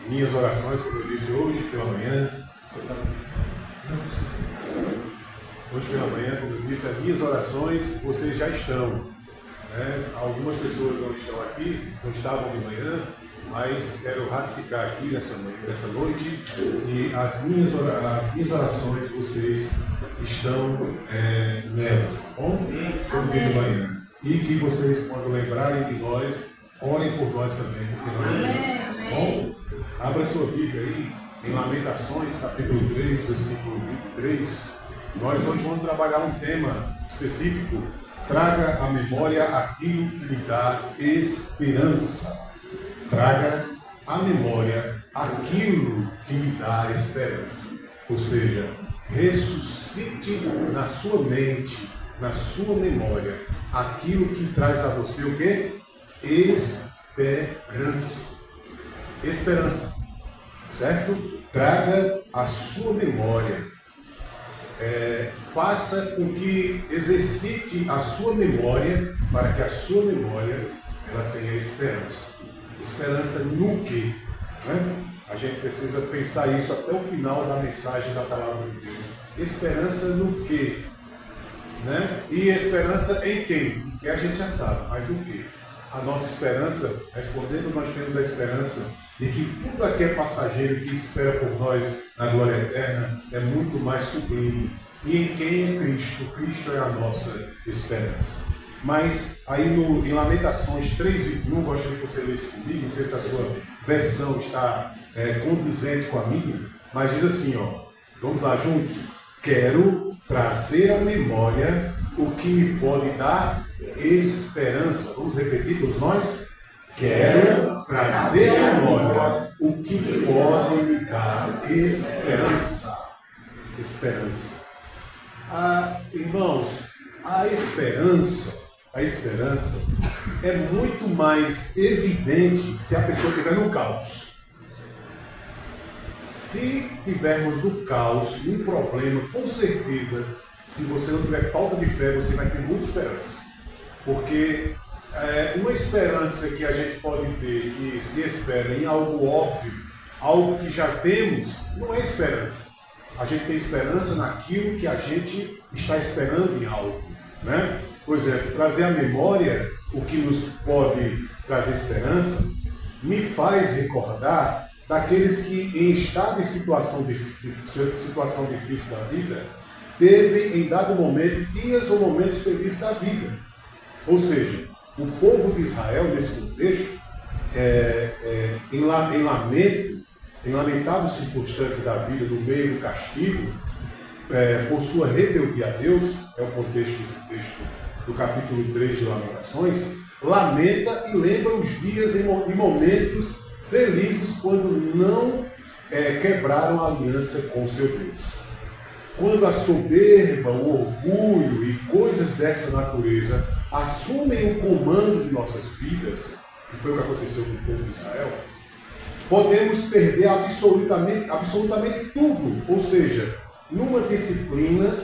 minhas orações, como eu disse hoje pela manhã. Hoje pela manhã, como eu disse, as minhas orações, vocês já estão. Né? Algumas pessoas não estão aqui, não estavam de manhã, mas quero ratificar aqui nessa noite, e as minhas orações, vocês estão nelas, tá bom? Todo dia de manhã. E que vocês, quando lembrarem de nós, orem por nós também, porque nós precisamos, tá bom? Abra sua Bíblia aí, em Lamentações, capítulo 3, versículo 23. Nós hoje vamos trabalhar um tema específico. Traga à memória aquilo que lhe dá esperança. Traga à memória aquilo que lhe dá esperança. Ou seja, ressuscite na sua mente, na sua memória, aquilo que traz a você o quê? Esperança. Esperança. Certo? Traga à sua memória. Faça com que exercite a sua memória, para que a sua memória ela tenha esperança. Esperança no quê? Né? A gente precisa pensar isso até o final da mensagem da palavra de Deus. Esperança no quê? Né? E esperança em quem? Que a gente já sabe, mas no quê? A nossa esperança, respondendo, nós temos a esperança de que tudo aquilo passageiro que espera por nós na glória eterna é muito mais sublime. E em quem é Cristo? Cristo é a nossa esperança. Mas aí em Lamentações 3:21, gostaria que você lesse comigo, não sei se a sua versão está condizente com a minha, mas diz assim, ó, vamos lá juntos? Quero trazer à memória o que me pode dar esperança. Vamos repetir todos nós? Quero trazer à memória o que pode me dar esperança. Esperança. Irmãos, a esperança é muito mais evidente se a pessoa estiver no caos. Se tivermos no caos, um problema, com certeza, se você não tiver falta de fé, você vai ter muita esperança. Porque uma esperança que a gente pode ter, que se espera em algo óbvio, algo que já temos, não é esperança. A gente tem esperança naquilo que a gente está esperando em algo. Né? Por exemplo, trazer à memória o que nos pode trazer esperança me faz recordar daqueles que, em estado de situação difícil da vida, teve em dado momento dias ou momentos felizes da vida. Ou seja, o povo de Israel, nesse contexto, em lamentável circunstância da vida, no meio do castigo, por sua rebeldia a Deus, é o contexto desse texto do capítulo 3 de Lamentações, lamenta e lembra os dias e momentos felizes quando não quebraram a aliança com o seu Deus. Quando a soberba, o orgulho e coisas dessa natureza assumem o comando de nossas vidas, que foi o que aconteceu com o povo de Israel, podemos perder absolutamente tudo, ou seja, numa disciplina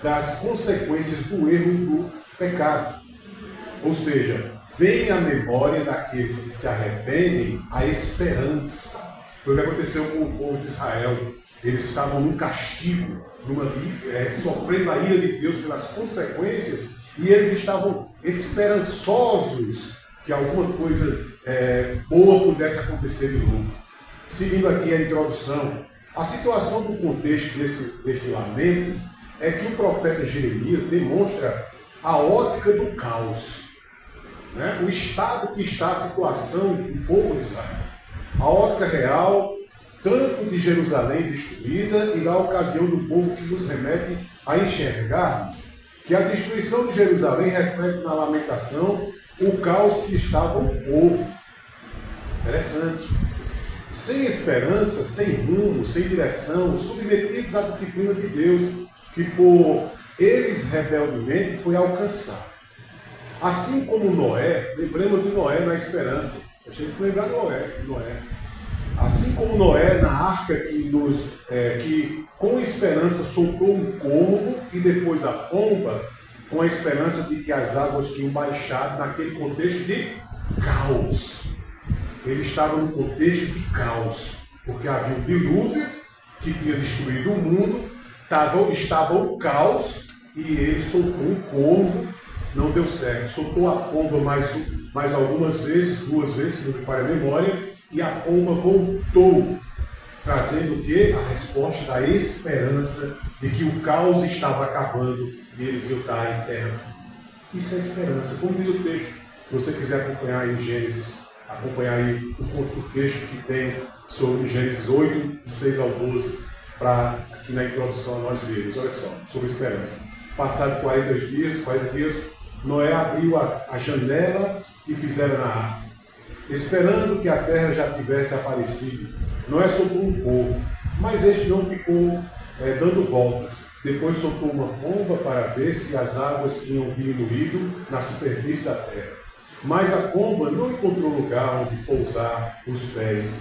das consequências do erro e do pecado. Ou seja, vem à memória daqueles que se arrependem a esperança. Foi o que aconteceu com o povo de Israel. Eles estavam num castigo, sofrendo a ira de Deus pelas consequências, e eles estavam esperançosos que alguma coisa boa pudesse acontecer de novo. Seguindo aqui a introdução, a situação do contexto deste lamento é que o profeta Jeremias demonstra a ótica do caos, né? O estado que está a situação do povo de Israel. A ótica real, tanto de Jerusalém destruída e da ocasião do povo, que nos remete a enxergarmos que a destruição de Jerusalém reflete na lamentação o caos que estava o povo. Interessante. Sem esperança, sem rumo, sem direção, submetidos à disciplina de Deus, que por eles rebeldemente foi alcançado. Assim como Noé, lembremos de Noé na esperança. A gente vai lembrar de Noé. Assim como Noé na arca que com esperança soltou um corvo e depois a pomba, com a esperança de que as águas tinham baixado naquele contexto de caos. ele estava no contexto de caos, porque havia um dilúvio que tinha destruído o mundo, estava o caos, e ele soltou um corvo, não deu certo. Soltou a pomba mais algumas vezes, 2 vezes, se não me falha a memória, e a pomba voltou, trazendo o quê? A resposta da esperança de que o caos estava acabando e eles iam estar em terra firme. Isso é esperança, como diz o texto. Se você quiser acompanhar aí Gênesis, acompanhar aí o texto que tem sobre Gênesis 8, de 6 ao 12, para aqui na introdução nós vermos, olha só, sobre esperança. Passaram 40 dias, Noé abriu a janela e fizeram na arca, esperando que a terra já tivesse aparecido. Noé soltou um corvo, mas este não ficou dando voltas. Depois soltou uma pomba para ver se as águas tinham diminuído na superfície da terra. Mas a pomba não encontrou lugar onde pousar os pés,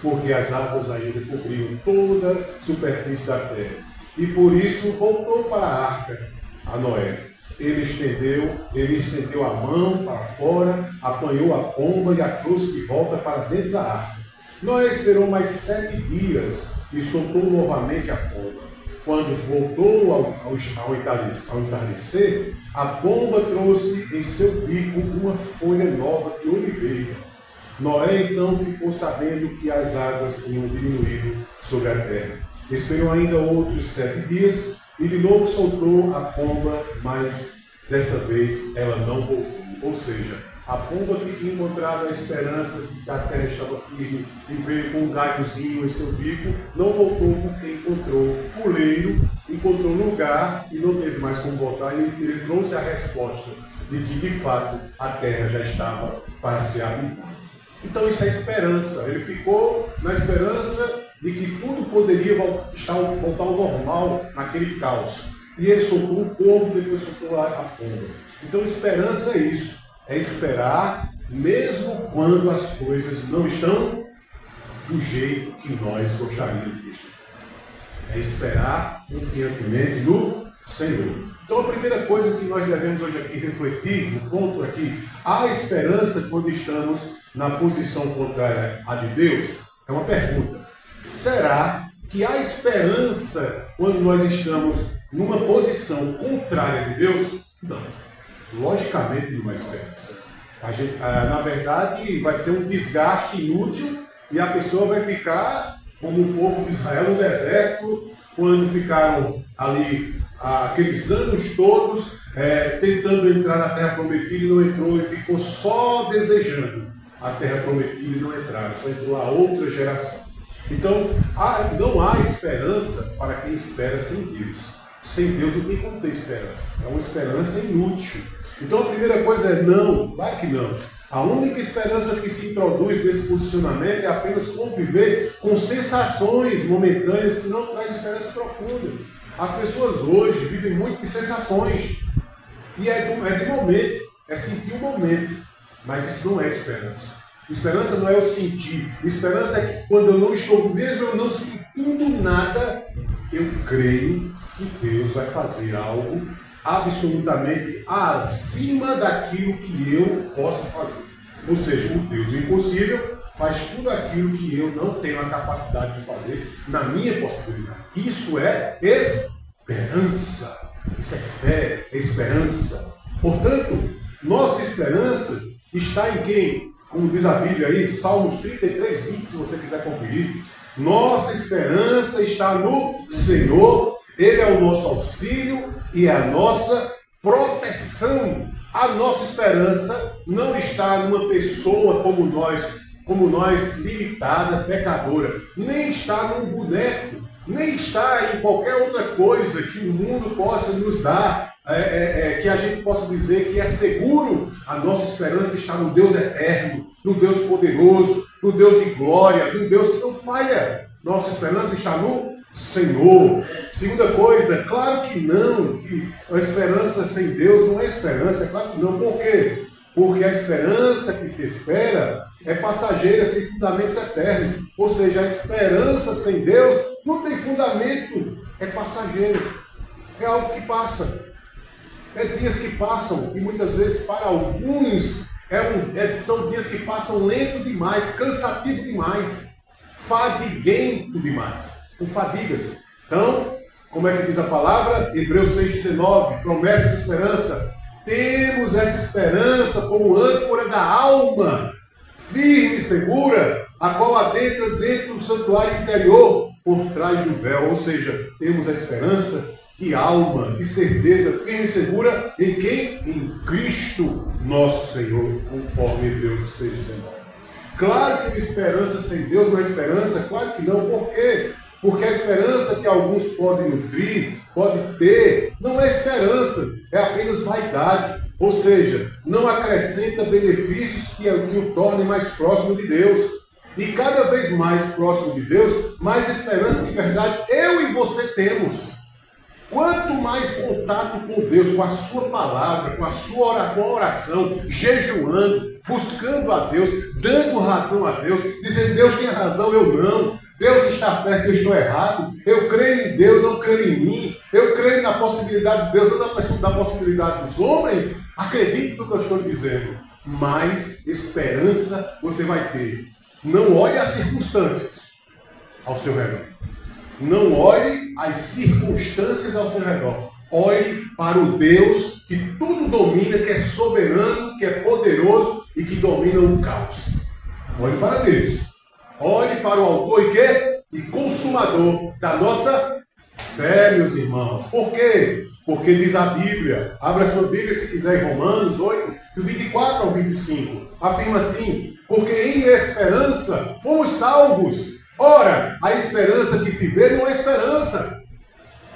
porque as águas ainda cobriam toda a superfície da terra. E por isso voltou para a arca a Noé. Ele estendeu a mão para fora, apanhou a pomba e a trouxe de volta para dentro da arca. Noé esperou mais 7 dias e soltou novamente a pomba. Quando voltou ao entardecer, a pomba trouxe em seu bico uma folha nova de oliveira. Noé então ficou sabendo que as águas tinham diminuído sobre a terra. Esperou ainda outros 7 dias e de novo soltou a pomba, mas dessa vez ela não voltou. Ou seja, a pomba que tinha encontrado a esperança de que a terra estava firme e veio com um galhozinho em seu bico, não voltou porque encontrou puleiro, encontrou lugar e não teve mais como voltar. E ele trouxe a resposta de que, de fato, a terra já estava para ser habitada. Então isso é esperança. Ele ficou na esperança de que tudo poderia voltar ao normal naquele caos. E ele soltou um corvo, depois soltou a pomba. Então esperança é isso. É esperar mesmo quando as coisas não estão do jeito que nós gostaríamos que estivessem. É esperar confiantemente no Senhor. Então a primeira coisa que nós devemos hoje aqui refletir, no ponto aqui, há esperança quando estamos na posição contrária à de Deus? É uma pergunta. Será que há esperança quando nós estamos numa posição contrária de Deus? Não. Logicamente não há esperança. Na verdade, vai ser um desgaste inútil e a pessoa vai ficar como o povo de Israel no deserto, quando ficaram ali aqueles anos todos tentando entrar na terra prometida e não entrou, e ficou só desejando a terra prometida e não entraram, só entrou a outra geração. Então, não há esperança para quem espera sem Deus. Sem Deus não tem como ter esperança. É uma esperança inútil. Então a primeira coisa é não, vai que não. A única esperança que se introduz nesse posicionamento é apenas conviver com sensações momentâneas que não traz esperança profunda. As pessoas hoje vivem muito de sensações. E é de momento, é sentir o momento. Mas isso não é esperança. Esperança não é eu sentir. Esperança é que quando eu não estou, mesmo eu não sentindo nada, eu creio que Deus vai fazer algo absolutamente acima daquilo que eu posso fazer. Ou seja, o Deus do impossível faz tudo aquilo que eu não tenho a capacidade de fazer na minha possibilidade. Isso é esperança. Isso é fé, é esperança. Portanto, nossa esperança está em quem? Como diz a Bíblia aí, Salmos 33, 20, se você quiser conferir. Nossa esperança está no Senhor. Ele é o nosso auxílio e é a nossa proteção. A nossa esperança não está numa pessoa como nós, limitada, pecadora. Nem está num boneco, nem está em qualquer outra coisa que o mundo possa nos dar, que a gente possa dizer que é seguro. A nossa esperança está no Deus eterno, no Deus poderoso, no Deus de glória, no Deus que não falha. Nossa esperança está no Senhor. Segunda coisa, claro que não, que a esperança sem Deus não é esperança, é claro que não. Por quê? Porque a esperança que se espera é passageira, sem fundamentos eternos. Ou seja, a esperança sem Deus não tem fundamento, é passageiro, é algo que passa, é dias que passam, e muitas vezes para alguns São dias que passam lento demais, cansativo demais, fadiguento demais, com fadigas. Então, como é que diz a palavra? Hebreus 6,19, promessa de esperança. Temos essa esperança como âncora da alma, firme e segura, a qual adentra dentro do santuário interior, por trás do véu. Ou seja, temos a esperança de alma, de certeza firme e segura em quem? Em Cristo nosso Senhor, conforme Hebreus 6,19. Claro que uma esperança sem Deus não é esperança, claro que não. Por quê? Porque a esperança que alguns podem nutrir, podem ter, não é esperança, é apenas vaidade. Ou seja, não acrescenta benefícios que o tornem mais próximo de Deus. E cada vez mais próximo de Deus, mais esperança de verdade eu e você temos. Quanto mais contato com Deus, com a sua palavra, com a oração, jejuando, buscando a Deus, dando razão a Deus, dizendo Deus tem razão, eu não. Deus está certo, eu estou errado. Eu creio em Deus, não creio em mim. Eu creio na possibilidade de Deus, não na possibilidade dos homens. Acredite no que eu estou dizendo. Mais esperança você vai ter. Não olhe as circunstâncias ao seu redor. Não olhe as circunstâncias ao seu redor. Olhe para o Deus que tudo domina, que é soberano, que é poderoso e que domina o caos. Olhe para Deus. Olhe para o autor e quê? E consumador da nossa fé, meus irmãos. Por quê? Porque diz a Bíblia, abra sua Bíblia se quiser em Romanos 8, do 24 ao 25. Afirma assim, porque em esperança fomos salvos. Ora, a esperança que se vê não é esperança.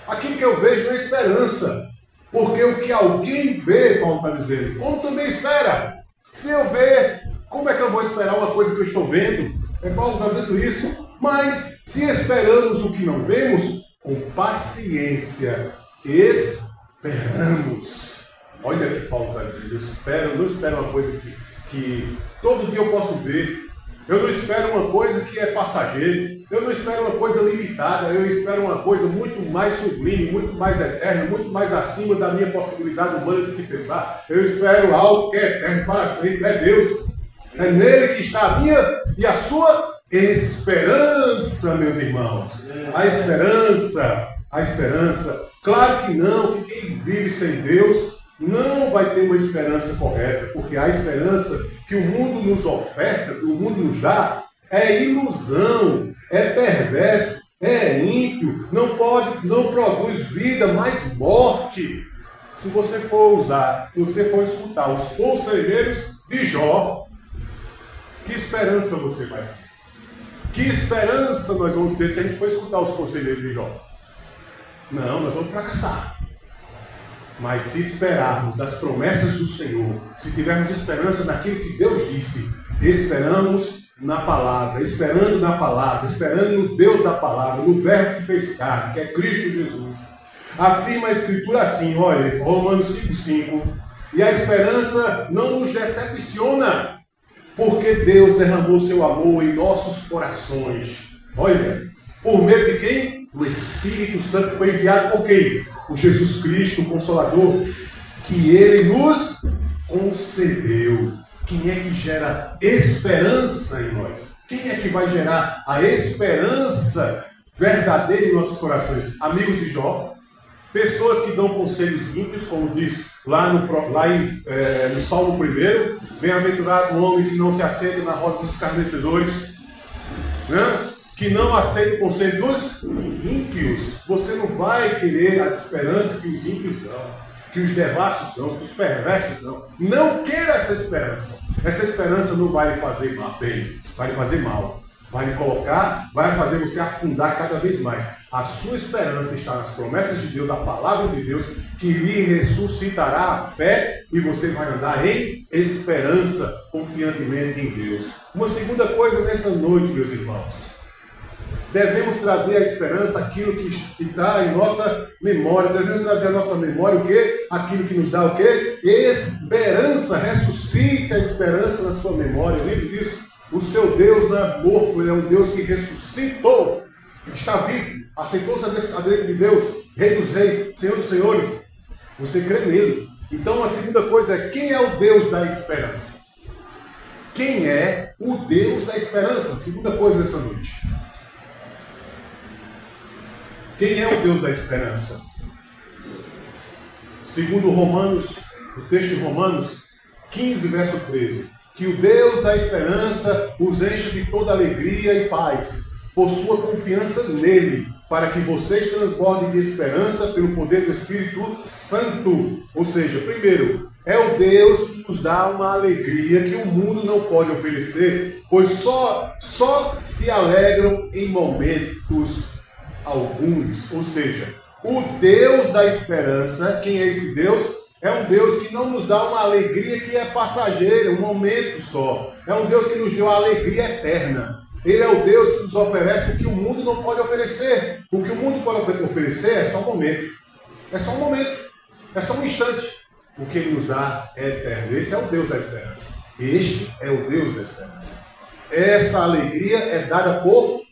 Aquilo que eu vejo não é esperança. Porque o que alguém vê, Paulo está dizendo, como também espera. Se eu ver, como é que eu vou esperar uma coisa que eu estou vendo? Paulo está dizendo isso. Mas se esperamos o que não vemos, com paciência esperamos. Olha o que Paulo está dizendo. Eu não espero uma coisa que todo dia eu posso ver. Eu não espero uma coisa que é passageira. Eu não espero uma coisa limitada. Eu espero uma coisa muito mais sublime, muito mais eterna, muito mais acima da minha possibilidade humana de se pensar. Eu espero algo que é eterno para sempre. É Deus. É nele que está a minha e a sua esperança, meus irmãos. A esperança. Claro que não, que quem vive sem Deus não vai ter uma esperança correta, porque a esperança que o mundo nos oferta, que o mundo nos dá, é ilusão, é perverso, é ímpio, não produz vida, mas morte. Se você for escutar os conselheiros de Jó, que esperança você vai ter? Que esperança nós vamos ter se a gente for escutar os conselheiros de Jó? Não, nós vamos fracassar. Mas se esperarmos das promessas do Senhor, se tivermos esperança naquilo que Deus disse, esperamos na palavra, esperando na palavra, esperando no Deus da palavra, no Verbo que fez carne, que é Cristo Jesus. Afirma a Escritura assim, olha, Romanos 5,5, e a esperança não nos decepciona, porque Deus derramou seu amor em nossos corações. Olha, por meio de quem? O Espírito Santo foi enviado por quem? Por Jesus Cristo, o Consolador, que Ele nos concedeu. Quem é que gera esperança em nós? Quem é que vai gerar a esperança verdadeira em nossos corações? Amigos de Jó, pessoas que dão conselhos ímpios, como diz lá no Salmo 1, bem-aventurado o homem que não se assenta na roda dos escarnecedores, né? Que não aceita o conselho dos ímpios. Você não vai querer as esperanças que os ímpios dão, que os devassos dão, que os perversos dão. Não queira essa esperança. Essa esperança não vai lhe fazer bem, vai lhe fazer mal. Vai lhe colocar, vai fazer você afundar cada vez mais. A sua esperança está nas promessas de Deus, a palavra de Deus, que lhe ressuscitará a fé e você vai andar em esperança, confiantemente em Deus. Uma segunda coisa nessa noite, meus irmãos. Devemos trazer à esperança aquilo que está em nossa memória. Devemos trazer à nossa memória o quê? Aquilo que nos dá o quê? Esperança. Ressuscite a esperança na sua memória. Lembre disso. O seu Deus não é morto, Ele é um Deus que ressuscitou. Está vivo. Aceitou-se a direita de Deus. Rei dos reis, Senhor dos senhores. Você crê nele. Então a segunda coisa é, quem é o Deus da esperança? quem é o Deus da esperança. Segunda coisa dessa noite. Quem é o Deus da esperança? Segundo Romanos, o texto de Romanos 15, verso 13. Que o Deus da esperança os encha de toda alegria e paz, por sua confiança nele, para que vocês transbordem de esperança pelo poder do Espírito Santo. Ou seja, primeiro, é o Deus que nos dá uma alegria que o mundo não pode oferecer, pois só se alegram em momentos alguns. Ou seja, o Deus da esperança, quem é esse Deus? É um Deus que não nos dá uma alegria que é passageira, um momento só. É um Deus que nos deu a alegria eterna. Ele é o Deus que nos oferece o que o mundo não pode oferecer. O que o mundo pode oferecer é só um momento. É só um momento. É só um instante. O que ele nos dá é eterno. Esse é o Deus da esperança. Este é o Deus da esperança. Essa alegria é dada por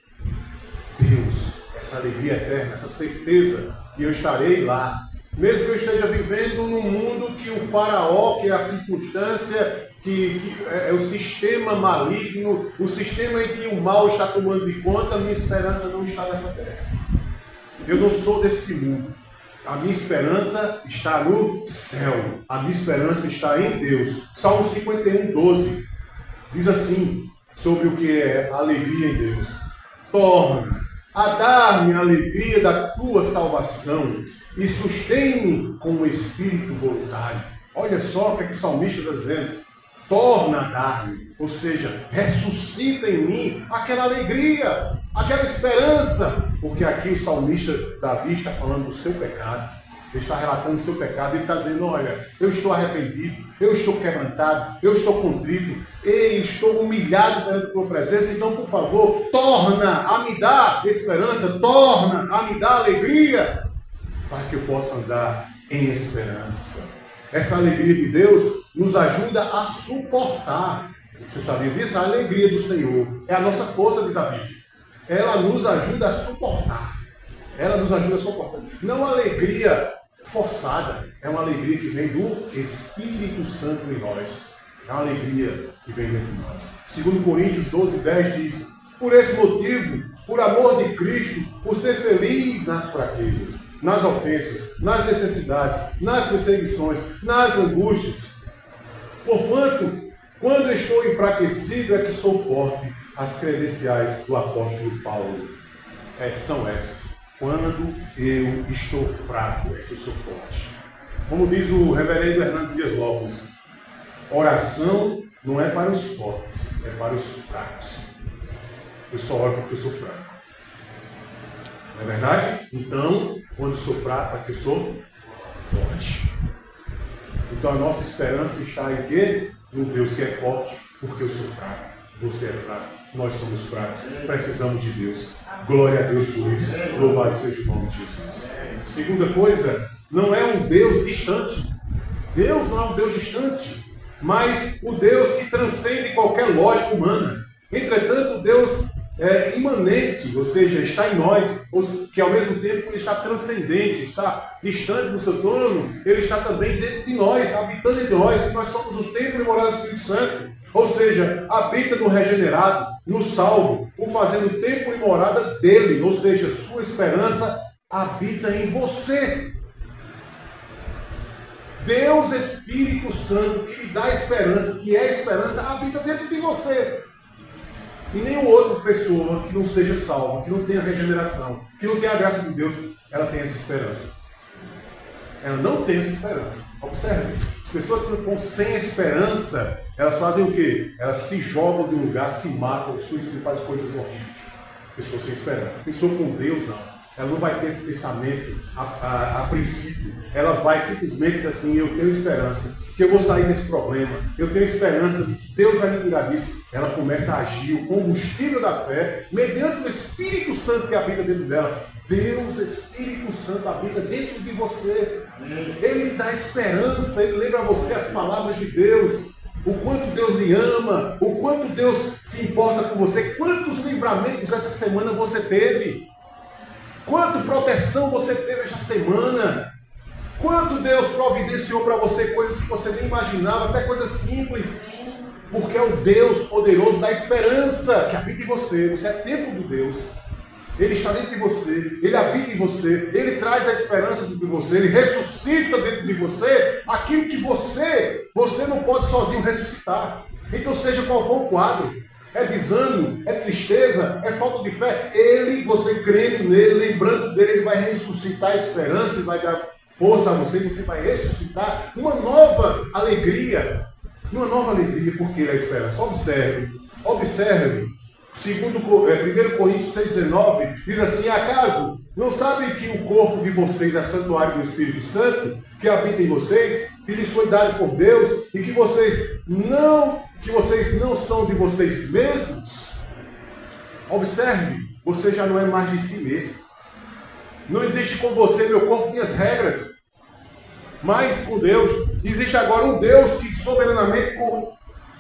Deus. Essa alegria eterna, essa certeza que eu estarei lá. Mesmo que eu esteja vivendo num mundo que o faraó, que é a circunstância, que é o sistema maligno, o sistema em que o mal está tomando de conta, a minha esperança não está nessa terra. Eu não sou desse mundo. A minha esperança está no céu. A minha esperança está em Deus. Salmo 51, 12 diz assim, sobre o que é a alegria em Deus. Torna a dar-me a alegria da tua salvação e sustém-me com o espírito voluntário. Olha só o que o salmista está dizendo. Torna a dar-me, ou seja, ressuscita em mim aquela alegria, aquela esperança. Porque aqui o salmista Davi está falando do seu pecado. Ele está relatando o seu pecado. Ele está dizendo, olha, eu estou arrependido, eu estou quebrantado, eu estou contrito, eu estou humilhado perante a tua presença. Então, por favor, torna a me dar esperança, torna a me dar alegria, para que eu possa andar em esperança. Essa alegria de Deus nos ajuda a suportar. Você sabia disso? A alegria do Senhor é a nossa força, diz a Bíblia. Ela nos ajuda a suportar. Ela nos ajuda a suportar. Não uma alegria forçada, é uma alegria que vem do Espírito Santo em nós. É uma alegria que vem dentro de nós. Segundo Coríntios 12, 10 diz, por esse motivo, por amor de Cristo, por ser feliz nas fraquezas, nas ofensas, nas necessidades, nas perseguições, nas angústias. Porquanto, quando estou enfraquecido é que sou forte. As credenciais do apóstolo Paulo são essas. Quando eu estou fraco é que eu sou forte. Como diz o reverendo Hernandes Dias Lopes, oração não é para os fortes, é para os fracos. Eu só oro porque eu sou fraco. Não é verdade? Então, quando eu sou fraco, é que eu sou forte. Então a nossa esperança está em quê? No Deus que é forte, porque eu sou fraco. Você é fraco, nós somos fracos, precisamos de Deus. Glória a Deus por isso. Louvado seja o nome de Jesus. Segunda coisa, não é um Deus distante. Deus não é um Deus distante, mas o Deus que transcende qualquer lógica humana. Entretanto, o Deus é imanente, ou seja, está em nós, que ao mesmo tempo ele está transcendente, está distante do seu trono, ele está também dentro de nós, habitando entre nós, que nós somos o templo e morada do Espírito Santo, ou seja, habita no regenerado, no salvo, o fazendo templo e morada dele, ou seja, sua esperança habita em você. Deus Espírito Santo, que lhe dá esperança, que é a esperança, habita dentro de você. E nenhuma outra pessoa que não seja salva, que não tenha regeneração, que não tenha a graça de Deus, ela tem essa esperança. Ela não tem essa esperança. Observe, as pessoas que estão sem esperança, elas fazem o quê? Elas se jogam de um lugar, se matam, fazem coisas horríveis. Pessoa sem esperança. Pessoa com Deus, não. Ela não vai ter esse pensamento a princípio. Ela vai simplesmente dizer assim, eu tenho esperança, que eu vou sair desse problema. Eu tenho esperança de que Deus vai me livrar disso. Ela começa a agir, o combustível da fé, mediante o Espírito Santo que habita dentro dela. Deus, Espírito Santo, habita dentro de você. Ele lhe dá esperança, ele lembra a você as palavras de Deus. O quanto Deus lhe ama, o quanto Deus se importa com você. Quantos livramentos essa semana você teve? Quanta proteção você teve essa semana? Quanto Deus providenciou para você coisas que você nem imaginava, até coisas simples. porque é o Deus poderoso da esperança que habita em você. Você é templo de Deus. Ele está dentro de você, Ele habita em você, Ele traz a esperança dentro de você, Ele ressuscita dentro de você aquilo que você não pode sozinho ressuscitar. Então, seja qual for o quadro, é desânimo, é tristeza, é falta de fé, você crendo nele, lembrando dele, Ele vai ressuscitar a esperança e vai dar força a você, e você vai ressuscitar uma nova alegria, porque Ele é a esperança. Observe. 1 Coríntios 6,19 diz assim: acaso não sabem que o corpo de vocês é santuário do Espírito Santo, que habita em vocês, que lhes foi dado por Deus, e que vocês não são de vocês mesmos? Observe, você já não é mais de si mesmo. Não existe com você, meu corpo, minhas regras. Mas com Deus, existe agora um Deus que soberanamente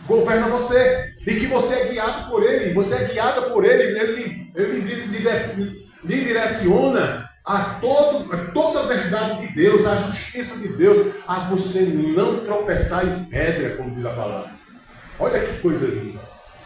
governa você, e que você é guiado por Ele, você é guiada por Ele, Ele lhe direciona a toda a verdade de Deus, a justiça de Deus, a você não tropeçar em pedra, como diz a palavra. Olha que coisa linda.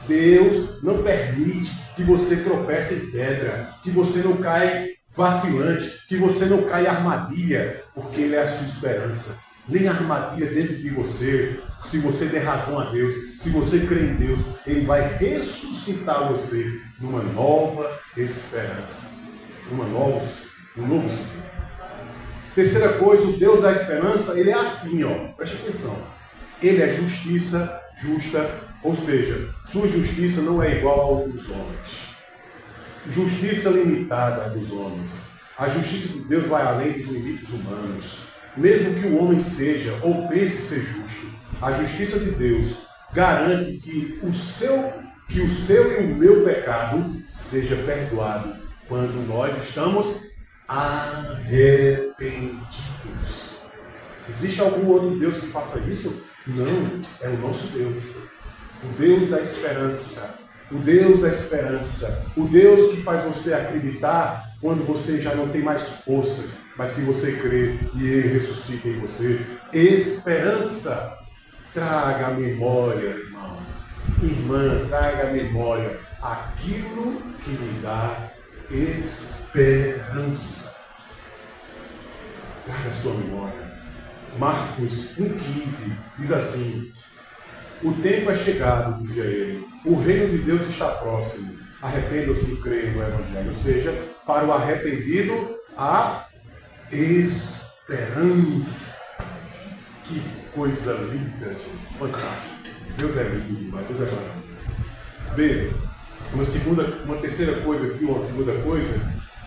Deus não permite que você tropece em pedra, que você não caia vacilante, que você não caia em armadilha, porque Ele é a sua esperança. Nem armadilha dentro de você. Se você der razão a Deus, se você crê em Deus, Ele vai ressuscitar você numa nova esperança, um novo ciclo. Terceira coisa, o Deus da esperança, Ele é assim, preste atenção. Ele é justiça justa, ou seja, sua justiça não é igual ao dos homens. Justiça limitada dos homens. A justiça de Deus vai além dos limites humanos. Mesmo que o homem seja ou pense ser justo, a justiça de Deus garante que o seu e o meu pecado seja perdoado quando nós estamos arrependidos. Existe algum outro Deus que faça isso? Não, é o nosso Deus. O Deus da esperança. O Deus da esperança. O Deus que faz você acreditar quando você já não tem mais forças, mas que você crê e Ele ressuscita em você. Esperança. Traga à memória, irmão. Irmã, traga à memória aquilo que lhe dá esperança. Traga a sua memória. Marcos 1,15 diz assim: o tempo é chegado, dizia ele, o reino de Deus está próximo. Arrependam-se e creiam no Evangelho. Ou seja, para o arrependido, a esperança. Que coisa linda, gente. Fantástico. Deus é lindo demais, Deus é maravilhoso. Bem, uma terceira coisa aqui, uma segunda coisa,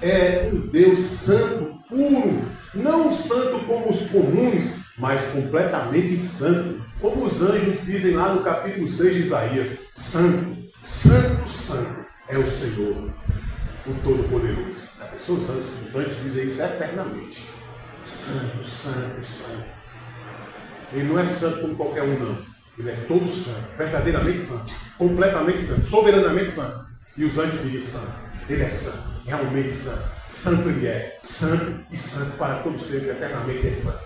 é um Deus santo, puro. Não santo como os comuns, mas completamente santo. Como os anjos dizem lá no capítulo 6 de Isaías: santo, santo, santo é o Senhor, o Todo-Poderoso. Os anjos dizem isso eternamente. Santo, santo, santo. Ele não é santo como qualquer um, não. Ele é todo santo, verdadeiramente santo, completamente santo, soberanamente santo. E os anjos dizem santo. Ele é santo, realmente santo. Santo Ele é, santo e santo para todo sempre, eternamente é santo.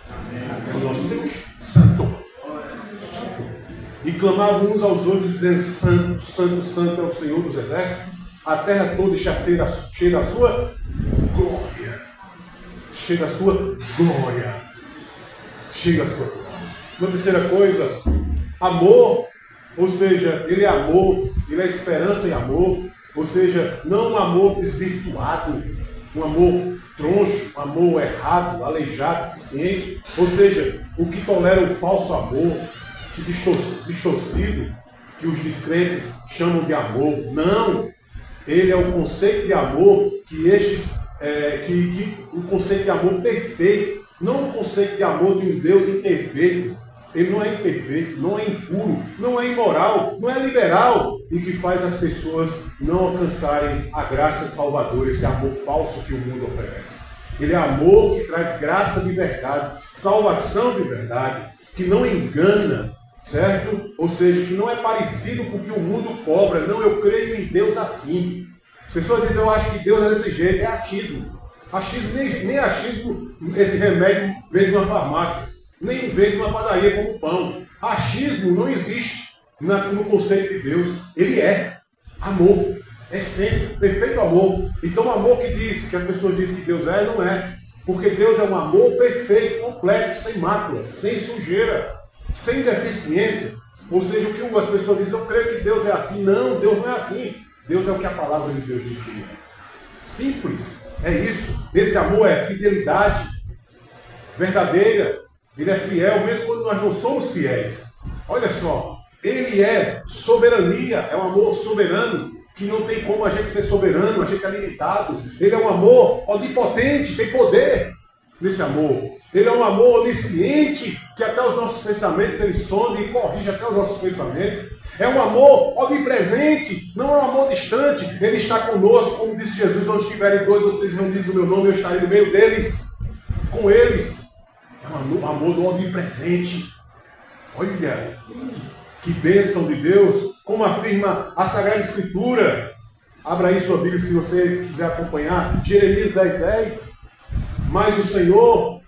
Amém. É o nosso Deus, santo. Santo. E clamavam uns aos outros, dizendo: santo, santo, santo é o Senhor dos exércitos, a terra toda está cheia da sua glória. Cheia da sua glória. Chega a sua glória. Uma terceira coisa, amor, ou seja, Ele é amor, Ele é esperança e amor, ou seja, não um amor desvirtuado, um amor troncho, um amor errado, aleijado, deficiente, ou seja, o que tolera o falso amor, que distorcido, que os descrentes chamam de amor. Não, Ele é o conceito de amor o conceito de amor perfeito, não o conceito de amor de um Deus imperfeito. Ele não é imperfeito, não é impuro, não é imoral, não é liberal, e que faz as pessoas não alcançarem a graça salvadora, esse amor falso que o mundo oferece. Ele é amor que traz graça de verdade, salvação de verdade, que não engana, certo? Ou seja, que não é parecido com o que o mundo cobra. Não, eu creio em Deus assim. As pessoas dizem: eu acho que Deus é desse jeito. É achismo. Nem achismo, esse remédio vem de uma farmácia, nem vem de uma padaria como pão. Achismo não existe. no conceito de Deus. Ele é amor, essência, perfeito amor. Então o amor que diz, que as pessoas dizem que Deus é, não é. Porque Deus é um amor perfeito, completo, sem máculas, sem sujeira, sem deficiência. Ou seja, o que as pessoas dizem, eu creio que Deus é assim. Não, Deus não é assim. Deus é o que a palavra de Deus diz que ele é. Simples, é isso. Esse amor é fidelidade verdadeira. Ele é fiel, mesmo quando nós não somos fiéis. Olha só, ele é soberania, é um amor soberano, que não tem como a gente ser soberano, a gente é limitado. Ele é um amor onipotente, tem poder nesse amor. Ele é um amor onisciente, que até os nossos pensamentos ele sonda e corrige até os nossos pensamentos. É um amor onipresente, não é um amor distante. Ele está conosco, como disse Jesus, onde estiverem 2 ou 3 reunidos no meu nome, eu estarei no meio deles, com eles. É um amor do onipresente. Olha, que bênção de Deus, como afirma a Sagrada Escritura. Abra aí sua Bíblia se você quiser acompanhar. Jeremias 10:10. Mas o Senhor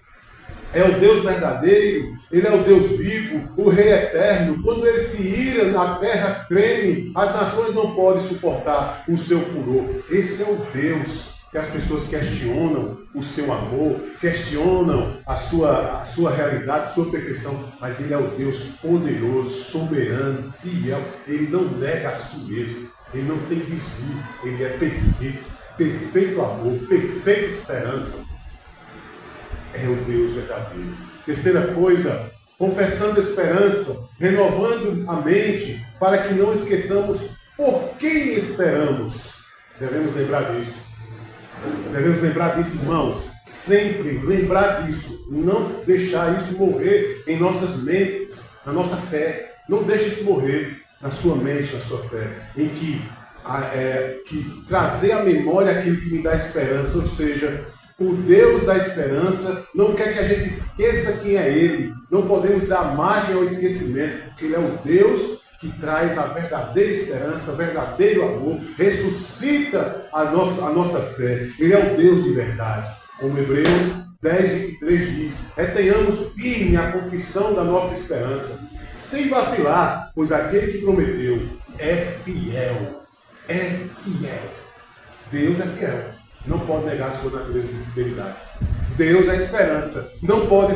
é o Deus verdadeiro, Ele é o Deus vivo, o Rei eterno. Quando Ele se ira, a terra treme, as nações não podem suportar o seu furor. Esse é o Deus que as pessoas questionam o seu amor, questionam a sua realidade, a sua perfeição, mas Ele é o Deus poderoso, soberano, fiel. Ele não nega a si mesmo, Ele não tem desvio, Ele é perfeito, perfeito amor, perfeita esperança. É o Deus verdadeiro. Terceira coisa, confessando a esperança, renovando a mente, para que não esqueçamos por quem esperamos. Devemos lembrar disso. Devemos lembrar disso, irmãos. Sempre lembrar disso. Não deixar isso morrer em nossas mentes, na nossa fé. Não deixe isso morrer na sua mente, na sua fé. Em que trazer à memória aquilo que me dá esperança, ou seja, o Deus da esperança não quer que a gente esqueça quem é Ele. Não podemos dar margem ao esquecimento, porque Ele é o Deus que traz a verdadeira esperança, o verdadeiro amor, ressuscita a nossa fé. Ele é o Deus de verdade. Como Hebreus 10:23 diz, tenhamos firme a confissão da nossa esperança, sem vacilar, pois aquele que prometeu é fiel. É fiel. Deus é fiel. Não pode negar a sua natureza de fidelidade. Deus é esperança. Não pode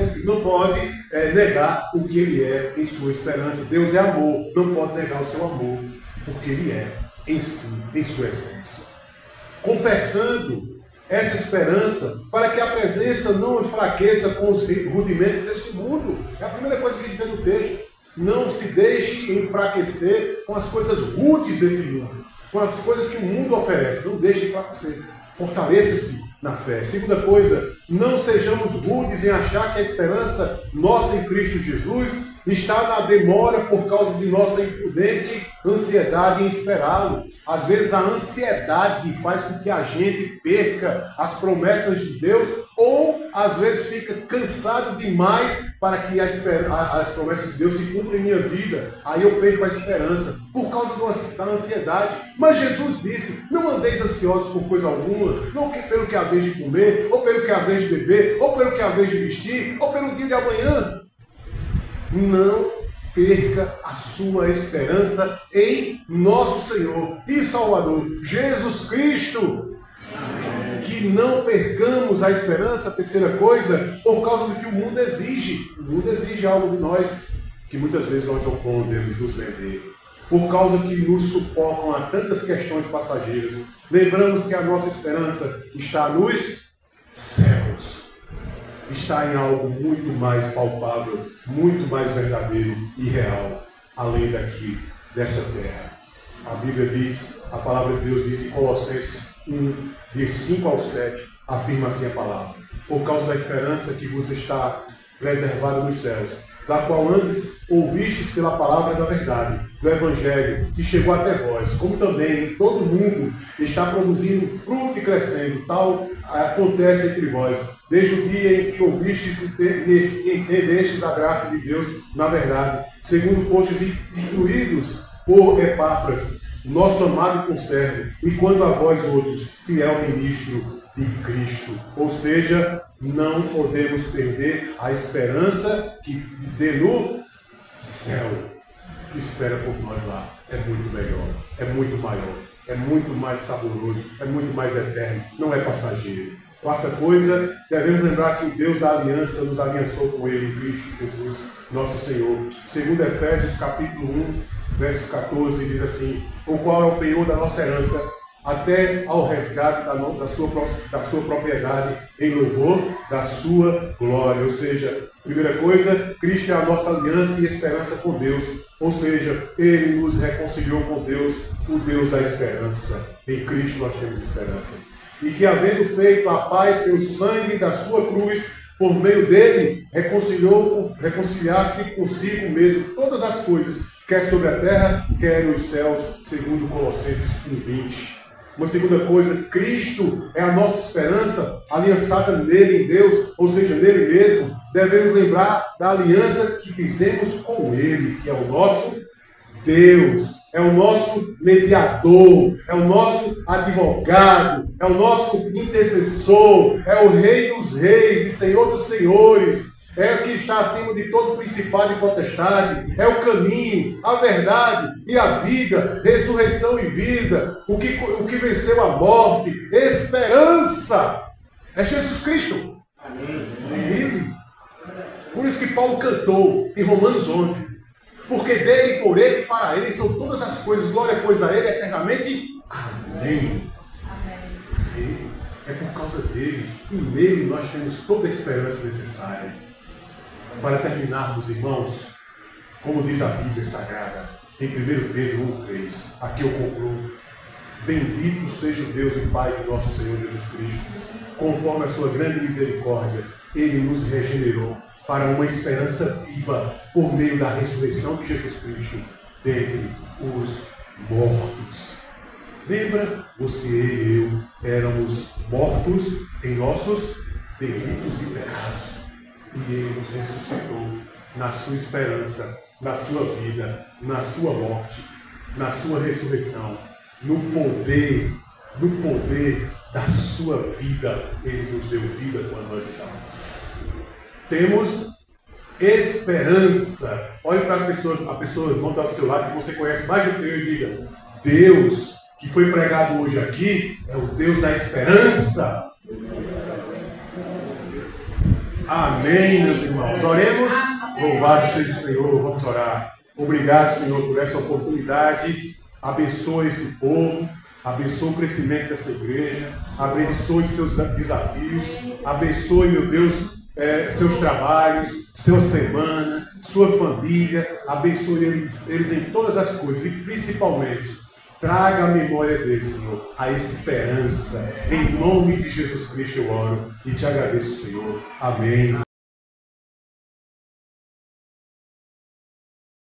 negar o que Ele é em sua esperança. Deus é amor. Não pode negar o seu amor, porque Ele é em si, em sua essência. Confessando essa esperança, para que a presença não enfraqueça com os rudimentos deste mundo. É a primeira coisa que a gente vê no texto. Não se deixe enfraquecer com as coisas rudes desse mundo, com as coisas que o mundo oferece. Não deixe enfraquecer. Fortaleça-se na fé. Segunda coisa, não sejamos rudes em achar que a esperança nossa em Cristo Jesus está na demora por causa de nossa imprudente ansiedade em esperá-lo. Às vezes a ansiedade faz com que a gente perca as promessas de Deus, ou às vezes fica cansado demais para que as promessas de Deus se cumprem em minha vida. Aí eu perco a esperança por causa da ansiedade. Mas Jesus disse, não andeis ansiosos por coisa alguma, não pelo que é a vez de comer, ou pelo que é a vez de beber, ou pelo que é a vez de vestir, ou pelo dia de amanhã. Não perca a sua esperança em nosso Senhor e Salvador, Jesus Cristo. Amém. Que não percamos a esperança, terceira coisa, por causa do que o mundo exige. O mundo exige algo de nós que muitas vezes nós não podemos nos vender. Por causa que nos sufocam a tantas questões passageiras. Lembramos que a nossa esperança está nos céus. Está em algo muito mais palpável, muito mais verdadeiro e real, além daqui, dessa terra. A Bíblia diz, a palavra de Deus diz em Colossenses 1, de 5 ao 7, afirma assim a palavra. Por causa da esperança que vos está preservada nos céus, da qual antes ouvistes pela palavra da verdade, do Evangelho, que chegou até vós, como também em todo mundo está produzindo fruto e crescendo, tal acontece entre vós, desde o dia em que ouvistes e entendestes a graça de Deus na verdade, segundo fostes instruídos por Epáfras, nosso amado conservo, e quanto a vós outros, fiel ministro de Cristo. Ou seja, não podemos perder a esperança que dê no céu. espera por nós lá é muito melhor, é muito maior, é muito mais saboroso, é muito mais eterno, não é passageiro. Quarta coisa, devemos lembrar que o Deus da aliança nos aliançou com Ele em Cristo Jesus, nosso Senhor. Segundo Efésios capítulo 1, verso 14, diz assim: o qual é o penhor da nossa herança, até ao resgate da sua propriedade, em louvor da sua glória. Ou seja, primeira coisa, Cristo é a nossa aliança e esperança com Deus. Ou seja, Ele nos reconciliou com Deus, o Deus da esperança. Em Cristo nós temos esperança. E que, havendo feito a paz pelo sangue da sua cruz, por meio dele, reconciliar-se consigo mesmo todas as coisas, quer sobre a terra, quer nos céus, segundo Colossenses 1:20. Uma segunda coisa, Cristo é a nossa esperança, aliançada nele, em Deus, ou seja, nele mesmo. Devemos lembrar da aliança que fizemos com ele, que é o nosso Deus, é o nosso mediador, é o nosso advogado, é o nosso intercessor, é o Rei dos Reis e Senhor dos Senhores. É o que está acima de todo principado e potestade, é o caminho, a verdade e a vida, ressurreição e vida, o que venceu a morte, esperança, é Jesus Cristo. Amém. É Ele. Por isso que Paulo cantou em Romanos 11, porque dele, por ele e para ele são todas as coisas, glória pois a ele eternamente. Amém. Amém. É por causa dele, e nele nós temos toda a esperança necessária. Para terminarmos, irmãos, como diz a Bíblia Sagrada, em 1 Pedro 1:3, aqui eu concluo: bendito seja o Deus e Pai de nosso Senhor Jesus Cristo, conforme a sua grande misericórdia, Ele nos regenerou para uma esperança viva, por meio da ressurreição de Jesus Cristo dentre os mortos. Lembra? Você e eu éramos mortos em nossos delitos e pecados. E Ele nos ressuscitou na sua esperança, na sua vida, na sua morte, na sua ressurreição, no poder da sua vida. Ele nos deu vida quando nós estávamos mortos. Temos esperança. Olhe para as pessoas, a pessoa irmão do seu lado que você conhece mais do que eu, e diga: Deus que foi pregado hoje aqui é o Deus da esperança. Amém, meus irmãos. Oremos. Louvado seja o Senhor. Vamos orar. Obrigado, Senhor, por essa oportunidade. Abençoe esse povo. Abençoe o crescimento dessa igreja. Abençoe seus desafios. Abençoe, meu Deus, seus trabalhos, sua semana, sua família. Abençoe eles em todas as coisas. E principalmente, traga a memória deles, Senhor, a esperança. Em nome de Jesus Cristo eu oro e te agradeço, Senhor. Amém.